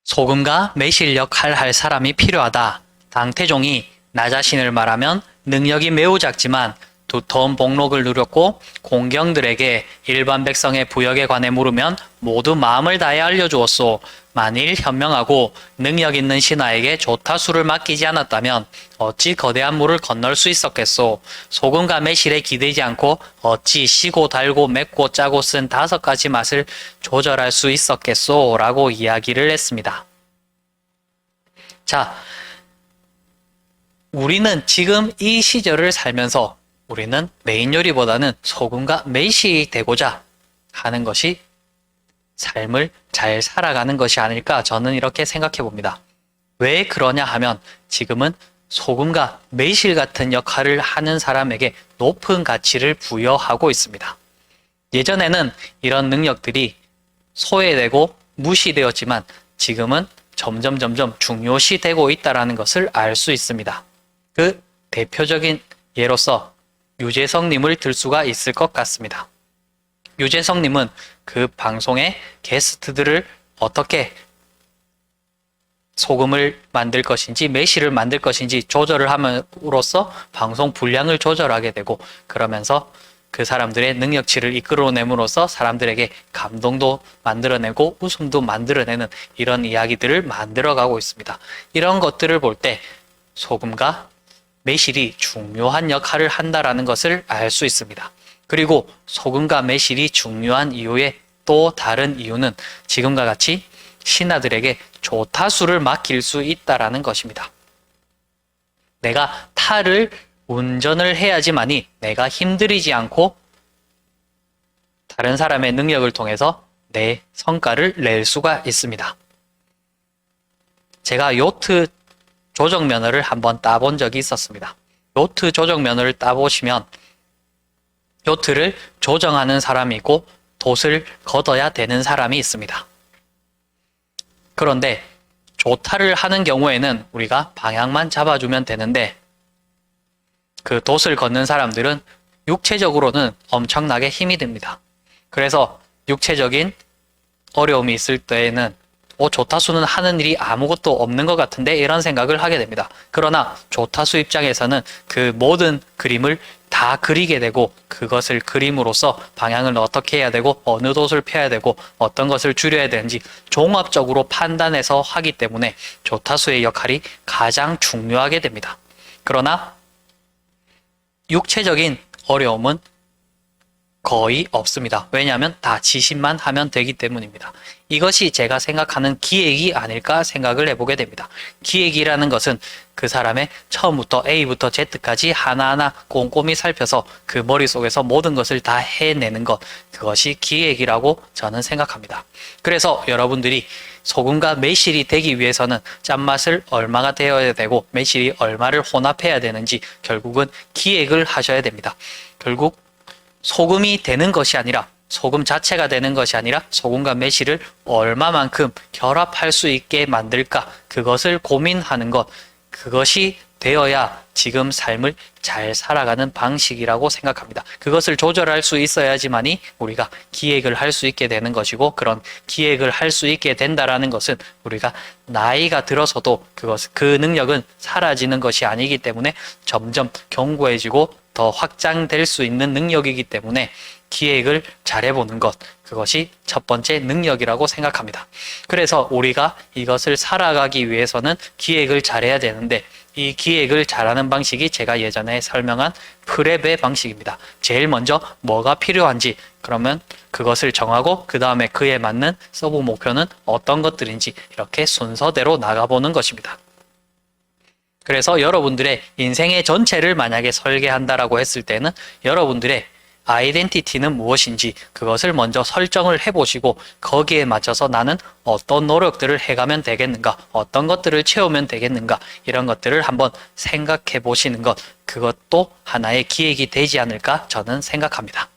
소금과 매실 역할 할 사람이 필요하다. 당태종이 나 자신을 말하면 능력이 매우 작지만 두터운 복록을 누렸고 공경들에게 일반 백성의 부역에 관해 물으면 모두 마음을 다해 알려주었소. 만일 현명하고 능력 있는 신하에게 조타수를 맡기지 않았다면 어찌 거대한 물을 건널 수 있었겠소. 소금과 매실에 기대지 않고 어찌 시고 달고 맵고 짜고 쓴 5가지 맛을 조절할 수 있었겠소. 라고 이야기를 했습니다. 자, 우리는 지금 이 시절을 살면서 우리는 메인 요리보다는 소금과 매실이 되고자 하는 것이 삶을 잘 살아가는 것이 아닐까 저는 이렇게 생각해 봅니다. 왜 그러냐 하면 지금은 소금과 매실 같은 역할을 하는 사람에게 높은 가치를 부여하고 있습니다. 예전에는 이런 능력들이 소외되고 무시되었지만 지금은 점점 중요시되고 있다는 것을 알 수 있습니다. 그 대표적인 예로서 유재석님을 들 수가 있을 것 같습니다. 유재석님은 그 방송의 게스트들을 어떻게 소금을 만들 것인지 매실을 만들 것인지 조절을 함으로써 방송 분량을 조절하게 되고 그러면서 그 사람들의 능력치를 이끌어냄으로써 사람들에게 감동도 만들어내고 웃음도 만들어내는 이런 이야기들을 만들어가고 있습니다. 이런 것들을 볼 때 소금과 매실이 중요한 역할을 한다라는 것을 알 수 있습니다. 그리고 소금과 매실이 중요한 이유의 또 다른 이유는 지금과 같이 신하들에게 조타수를 맡길 수 있다라는 것입니다. 내가 탈을 운전을 해야지만이 내가 힘들이지 않고 다른 사람의 능력을 통해서 내 성과를 낼 수가 있습니다. 제가 요트 조정면허를 한번 따본 적이 있었습니다. 요트 조정면허를 따보시면 요트를 조정하는 사람이 있고 돛을 걷어야 되는 사람이 있습니다. 그런데 조타를 하는 경우에는 우리가 방향만 잡아주면 되는데 그 돛을 걷는 사람들은 육체적으로는 엄청나게 힘이 듭니다. 그래서 육체적인 어려움이 있을 때에는 조타수는 하는 일이 아무것도 없는 것 같은데 이런 생각을 하게 됩니다. 그러나 조타수 입장에서는 그 모든 그림을 다 그리게 되고 그것을 그림으로써 방향을 어떻게 해야 되고 어느 돛을 펴야 되고 어떤 것을 줄여야 되는지 종합적으로 판단해서 하기 때문에 조타수의 역할이 가장 중요하게 됩니다. 그러나 육체적인 어려움은 거의 없습니다. 왜냐하면 다 지시만 하면 되기 때문입니다. 이것이 제가 생각하는 기획이 아닐까 생각을 해보게 됩니다. 기획이라는 것은 그 사람의 처음부터 A부터 Z까지 하나하나 꼼꼼히 살펴서 그 머릿속에서 모든 것을 다 해내는 것, 그것이 기획이라고 저는 생각합니다. 그래서 여러분들이 소금과 매실이 되기 위해서는 짠맛을 얼마가 되어야 되고 매실이 얼마를 혼합해야 되는지 결국은 기획을 하셔야 됩니다. 결국 소금이 되는 것이 아니라 소금 자체가 되는 것이 아니라 소금과 매실을 얼마만큼 결합할 수 있게 만들까 그것을 고민하는 것, 그것이 되어야 지금 삶을 잘 살아가는 방식이라고 생각합니다. 그것을 조절할 수 있어야지만이 우리가 기획을 할 수 있게 되는 것이고 그런 기획을 할 수 있게 된다라는 것은 우리가 나이가 들어서도 그 능력은 사라지는 것이 아니기 때문에 점점 견고해지고 더 확장될 수 있는 능력이기 때문에 기획을 잘해보는 것, 그것이 첫 번째 능력이라고 생각합니다. 그래서 우리가 이것을 살아가기 위해서는 기획을 잘해야 되는데 이 기획을 잘하는 방식이 제가 예전에 설명한 프랩의 방식입니다. 제일 먼저 뭐가 필요한지 그러면 그것을 정하고 그 다음에 그에 맞는 서브 목표는 어떤 것들인지 이렇게 순서대로 나가보는 것입니다. 그래서 여러분들의 인생의 전체를 만약에 설계한다라고 했을 때는 여러분들의 아이덴티티는 무엇인지 그것을 먼저 설정을 해보시고 거기에 맞춰서 나는 어떤 노력들을 해가면 되겠는가, 어떤 것들을 채우면 되겠는가 이런 것들을 한번 생각해 보시는 것, 그것도 하나의 기획이 되지 않을까 저는 생각합니다.